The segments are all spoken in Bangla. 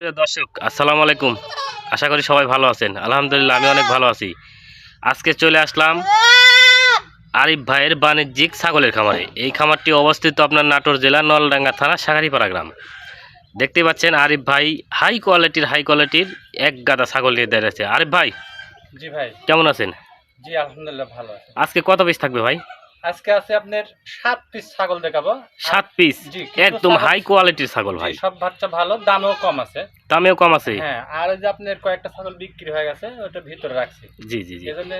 প্রিয় দর্শক আসসালামু আলাইকুম। আশা করি সবাই ভালো আছেন। আলহামদুলিল্লাহ আমি অনেক ভালো আছি। আজকে চলে আসলাম আরিফ ভাইয়ের বাণিজ্যিক ছাগলের খামারে। এই খামারটি অবস্থিত আপনার নাটোর জেলা নলডাঙ্গা থানা শাঁখারীপাড়া গ্রাম। দেখতে পাচ্ছেন আরিফ ভাই হাই কোয়ালিটির এক গাদা ছাগল নিয়ে দাঁড়িয়েছে। আরিফ ভাই, জি ভাই, কেমন আছেন? জি আলহামদুলিল্লাহ ভালো আছে। আজকে কত পিস থাকবে ভাই? আজকে আছে আপনার 7 পিস ছাগল দেখাবো। 7 পিস, জি, একদম হাই কোয়ালিটির ছাগল ভাই। সব বাচ্চা ভালো, দামও কম আছে। দামেও কম আছে। হ্যাঁ, আর ওই যে আপনার কয়েকটা ছাগল বিক্রি হয়ে গেছে, ওটা ভিতরে রাখছি। জি জি জি। এজন্য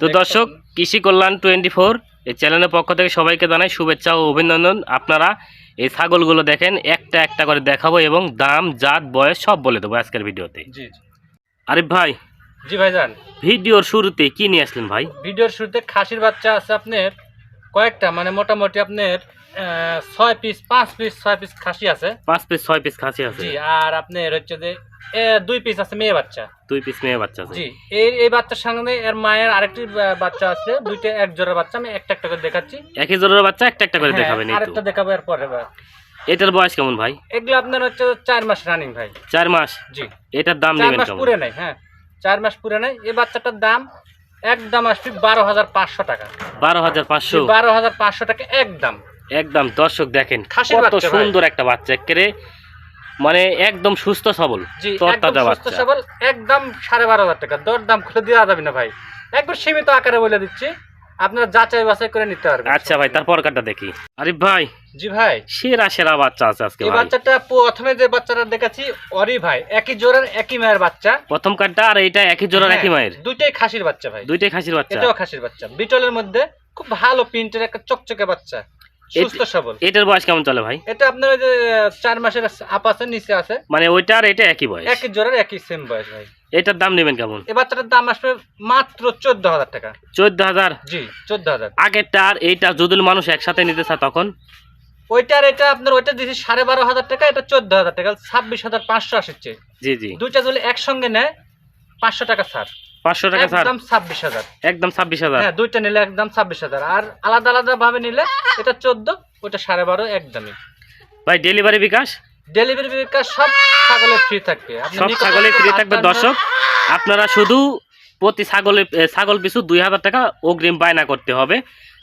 তো দর্শক, কৃষি কল্যাণ 24 এই চ্যানেলের পক্ষ থেকে সবাইকে জানাই শুভেচ্ছা ও অভিনন্দন। আপনারা এই ছাগলগুলো দেখেন, একটা একটা করে দেখাবো এবং দাম, জাত, বয়স সব বলে দেবো আজকের ভিডিওতে। জি জি। আরিফ ভাই, জি ভাইজান, ভিডিওর শুরুতে কি নিয়ে আসলেন ভাই? ভিডিওর শুরুতে খাসির বাচ্চা আছে আপনার কয়েকটা, মানে মোটামুটি আপনার 6 পিস 5 পিস 6 পিস খাসি আছে। 5 পিস 6 পিস খাসি আছে। জি, আর আপনার হচ্ছে যে 2 পিস আছে মেয়ে বাচ্চা। 2 পিস মেয়ে বাচ্চা আছে। জি, এই বাচ্চার সঙ্গে এর মায়ের আরেকটি বাচ্চা আছে, দুইটা এক জোড়া বাচ্চা। আমি একটা একটা করে দেখাচ্ছি। একই জোড়ার বাচ্চা একটা একটা করে দেখাবেন। এই তো আরেকটা দেখাবো এর পরে। এটার বয়স কেমন ভাই? এগুলো আপনার হচ্ছে 4 মাস রানিং ভাই। 4 মাস। জি, এটার দাম 4 নেবেন মাস কেমন? পুরে নাই। হ্যাঁ, 4 মাস পুরে নাই। এই বাচ্চাটার দাম একদম আসবে 12,500 টাকা। 12,500। 12,500 টাকা একদম। একদম। দর্শক দেখেন খাসির কত বাচ্চা ভাই। সুন্দর একটা বাচ্চা, একেবারে মানে একদম সুস্থ সবল। জি, একদম তরতাজা সুস্থ বাচ্চা। সবল, একদম 12,500 টাকা। দর দাম খুলে দেওয়া যাবে না ভাই, একবার সীমিত আকারে বলে দিচ্ছি, আপনারা যাচাই বাছাই করে নিতে পারবেন। আচ্ছা ভাই, তারপর কাটা দেখি। আরিফ ভাই, জি ভাই, সেরা সেরা বাচ্চা আছে আজকে এই ভাই। বাচ্চাটা প্রথমে যে বাচ্চাটা দেখাচ্ছি ওরই ভাই, একই জোড়ার একই মায়ের বাচ্চা। প্রথম কাটটা আর এইটা একই জোড়ার হ্যাঁ, একই মায়ের। দুইটাই খাসির বাচ্চা ভাই। দুইটাই খাসির বাচ্চা। এটাও খাসির বাচ্চা, বিটলের মধ্যে খুব ভালো প্রিন্টের একটা চকচকে বাচ্চা, সুস্থ সবল। এটার বয়স কেমন চলে ভাই? এটা আপনার ওই যে 4 মাসের আপ আছে, নিচে আছে। মানে ওইটা আর এটা একই বয়স। একই জোড়ার একই সেম বয়স ভাই। এটার দাম নেবেন কেমন? এই বাচ্চাটার দাম আসবে মাত্র 14,000 টাকা। 14,000। জি, 14,000। আগেরটা আর এইটা যদি মানুষ একসাথে নিতে চায় তখন? ওইটার এটা আপনার ওইটা দিয়েছি 12,500 টাকা, এটা 14,000 টাকা, 26,500 আসছে। জি জি। দুইটা যদি একসঙ্গে নেয় 500 টাকা ছাড়। 500 টাকা ছাড়। একদম 26,000। একদম 26,000। হ্যাঁ, দুইটা নিলে একদম 26,000, আর আলাদা আলাদা ভাবে নিলে এটা 14, ওটা 12,500 একদমই। ভাই ডেলিভারি বিকাশ? ডেলিভারি বিকাশ সব ছাগলের ফ্রি থাকবে। সব ছাগলে ফ্রি থাকবে। দর্শক, আপনারা শুধু প্রতি ছাগল পিছু 2,000 টাকা অগ্রিম বায়না করতে হবে।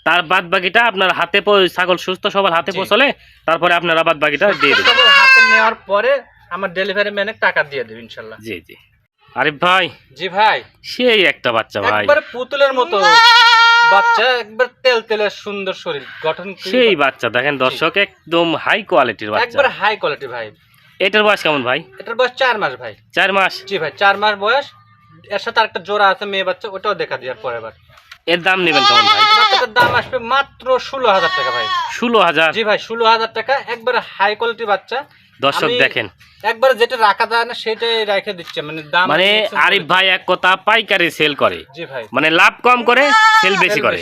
তার বাদ বাকিটা আপনার হাতে ছাগল সুস্থ সবার হাতে পৌঁছলে তারপরে আপনারা বাদ বাকিটা দিয়ে দেবেন। হাতে নেওয়ার পরে আমার ডেলিভারি ম্যানে টাকা দিয়ে দেবে ইনশাআল্লাহ। জি জি। আরিফ ভাই, জি ভাই, সেই একটা বাচ্চা ভাই, একবার পুতুলের মতো বাচ্চা, একবার তেল সুন্দর শরীর গঠন, সেই বাচ্চা দেখেন দর্শক, একদম হাই কোয়ালিটির বাচ্চা, একবার হাই কোয়ালিটি ভাই। এটার বয়স কেমন ভাই? এটার বয়স 4 মাস ভাই। 4 মাস। জি ভাই, 4 মাস বয়স। এর সাথে আরেকটা জোড়া আছে মেয়ে বাচ্চা, ওটাও দেখা দিয়ার পরে এবার। এর দাম নেবেন কেমন ভাই? বাচ্চাটার দাম আসবে মাত্র 16,000 টাকা ভাই। 16,000? জি ভাই, 16,000 টাকা, একবার হাই কোয়ালিটি বাচ্চা। দর্শক দেখেন, একবার যেটা রাখা যায় না সেটাই রেখে দিচ্ছে, মানে দাম মানে আরিফ ভাই এক কথা পাইকারি সেল করে। জি ভাই, মানে লাভ কম করে সেল বেশি করে।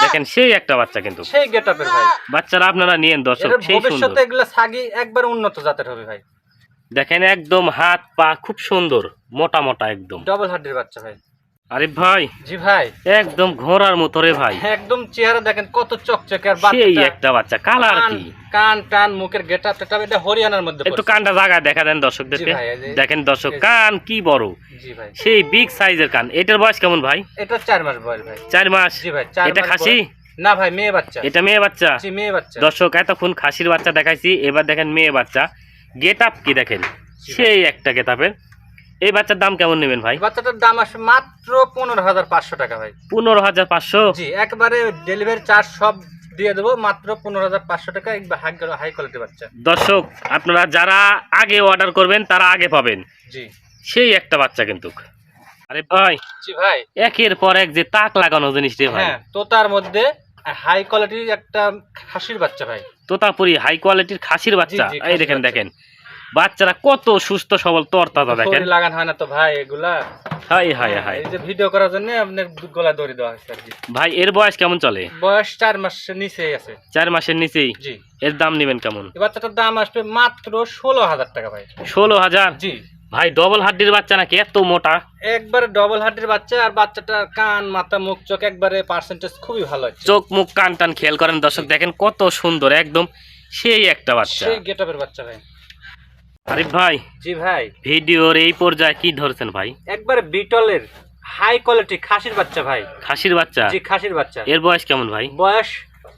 দেখেন সেই একটা বাচ্চা, কিন্তু সেই গেটআপের ভাই। বাচ্চারা আপনারা নিয়েন দর্শক, সেই সুন্দর। ভবিষ্যতে এগুলা ছাগি একবার উন্নত জাতের হবে ভাই। দেখেন একদম হাত পা খুব সুন্দর, মোটা মোটা একদম ডবল হাড্ডির বাচ্চা ভাই। আরিফ ভাই, জি ভাই, একদম ঘোড়ার মতো রে ভাই, একদম চেহারা দেখেন কত চকচকে, আর সেই একটা বাচ্চা। কালার কি, কান টান মুখের গেটআপ টেটআপ, এটা হরিয়ানার মধ্যে। একটু কানটা জায়গা দেখা দেন দর্শকদেরকে। জি ভাই, দেখেন দর্শক, কান কি বড়। জি ভাই, সেই বিগ সাইজের কান। এটার বয়স কেমন ভাই? এটা 4 মাস বয়স ভাই। 4 মাস। জি ভাই, 4 মাস। এটা খাসি না ভাই, মেয়ে বাচ্চা। এটা মেয়ে বাচ্চা। জি, মেয়ে বাচ্চা। দর্শক, এতক্ষণ খাসির বাচ্চা দেখাইছি, এবার দেখেন মেয়ে বাচ্চা। গেটআপ কি দেখেন, সেই একটা গেটআপের। এই বাচ্চার দাম কেমন নেবেন ভাই? বাচ্চাটার দাম আসবে মাত্র 15,500 টাকা ভাই। 15,500? জি, একবারে ডেলিভারি চার্জ সব দিয়ে দেবো, মাত্র 15,500 টাকা, একবার হাই কোয়ালিটি বাচ্চা। দর্শক, আপনারা যারা আগে অর্ডার করবেন তারা আগে পাবেন। জি, সেই একটা বাচ্চা কিন্তু। আরে ভাই, জি ভাই, একের পর এক যে তাক লাগানো জিনিস রে ভাই। হ্যাঁ, তোতার মধ্যে হাই কোয়ালিটির একটা খাসির বাচ্চা ভাই। তোতাপুরি হাই কোয়ালিটির খাসির বাচ্চা। জি, এই দেখেন দেখেন বাচ্চারা কত সুস্থ সবল তরতাজা দেখেন। লাগান হয় না তো ভাই এগুলা। High high high. এই যে ভিডিও করার জন্য আপনার গলা দড়ি দেওয়া হয়েছে আর কি। ভাই এর বয়স কেমন চলে? বয়স 4 মাসের নিচেই আছে। 4 মাসের নিচেই। জি। এর দাম নেবেন কেমন? এই বাচ্চাটার দাম আসবে মাত্র 16,000 টাকা ভাই। 16,000? জি ভাই, ডবল হাড্ডির বাচ্চা নাকি এত মোটা? একবারে ডবল হাড্ডির বাচ্চা, আর বাচ্চাটার কান মাথা মুখ চোখ একবারে পার্সেন্টেজ খুবই ভালো আছে। চোখ মুখ কান টান খেয়াল করেন দর্শক, দেখেন কত সুন্দর, একদম সেই একটা বাচ্চা, সেই গেটআপের বাচ্চা ভাই। আরিফ ভাই, জি ভাই, ভিডিওর এই পর্যায়ে কি ধরছেন ভাই? একবারে বিটলের হাই কোয়ালিটি খাসির বাচ্চা ভাই। খাসির বাচ্চা? জি খাসির বাচ্চা। এর বয়স কেমন ভাই? বয়স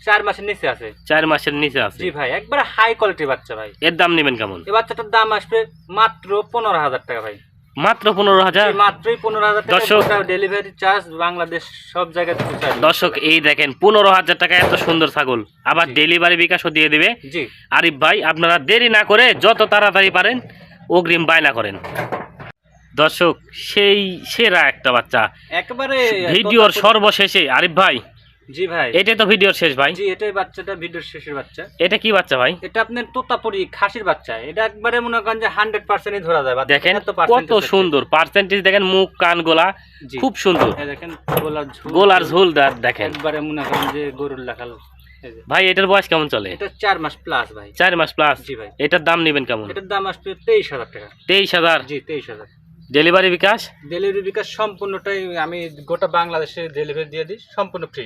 4 মাসের নিচে আছে। 4 মাসের নিচে আছে? জি ভাই, একবারে হাই কোয়ালিটির বাচ্চা ভাই। এর দাম নেবেন কেমন? এই বাচ্চাটার দাম আসবে মাত্র 15,000 টাকা ভাই। মাত্র 15,000? মাত্রই 15,000 টাকা। দর্শক, ডেলিভারি চার্জ বাংলাদেশ সব জায়গায় পৌঁছায়। দর্শক এই দেখেন 15,000 টাকা এত সুন্দর ছাগল, আবার জি। ডেলিভারি বিকাশও দিয়ে দিবে। জি আরিফ ভাই, আপনারা দেরি না করে যত তাড়াতাড়ি পারেন অগ্রিম বায়না করেন। দর্শক, সেই সেরা একটা বাচ্চা একবারে ভিডিওর সর্বশেষে। আরিফ ভাই, জি ভাই, এটাই তো ভিডিওর শেষ ভাই? জি এটাই বাচ্চাটা, ভিডিওর শেষের বাচ্চা। এটা কি বাচ্চা ভাই? এটা আপনার তোতাপুরি খাসির বাচ্চা। এটা একবারে মনে করেন যে 100%ই ধরা যায় বাচ্চা। দেখেন এত কত percentage আছে। সুন্দর পার্সেন্টেজ, দেখেন মুখ কান গোলা জি। খুব সুন্দর। এই দেখেন ঝুল, গোলার ঝুল দেখেন একবারে মনে করেন যে গরুর লাখাল। এই যে। ভাই, এটার বয়স কেমন চলে? এটা 4 মাস প্লাস ভাই। 4 মাস প্লাস? জি ভাই। এটার দাম নেবেন কেমন? এটার দাম আসবে 23,000 টাকা। 23,000? জি 23,000। ডেলিভারি বিকাশ? ডেলিভারি বিকাশ সম্পূর্ণটাই আমি গোটা বাংলাদেশে ডেলিভারি দিয়ে দিই, সম্পূর্ণ ফ্রি।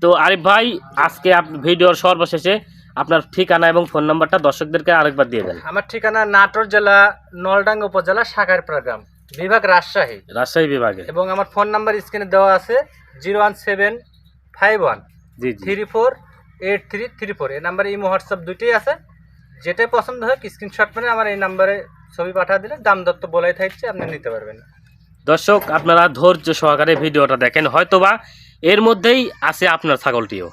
তো আরিফ ভাই, আজকে ভিডিওর সর্বশেষে আপনার ঠিকানা এবং ফোন নাম্বারটা দর্শকদেরকে আরেকবার দিয়ে দেন। আমার ঠিকানা নাটোর জেলা নলডাঙ্গা উপজেলা সাকারপাড়া গ্রাম, বিভাগ রাজশাহী। রাজশাহী বিভাগে? এবং আমার ফোন নাম্বার স্ক্রিনে দেওয়া আছে 01751 জি জি। 348334। এই নাম্বারে ইমো হোয়াটসঅ্যাপ দুটোই আছে। যেটাই পছন্দ হয় স্ক্রিনশট করে আমার এই নাম্বারে ছবি পাঠিয়ে দিলে দাম দত্ত বলাই থাকছে, আপনি নিতে পারবেন। দর্শক, আপনারা ধৈর্য সহকারে ভিডিওটা দেখেন, হয়তোবা এর মধ্যেই আছে আপনার ছাগলটিও।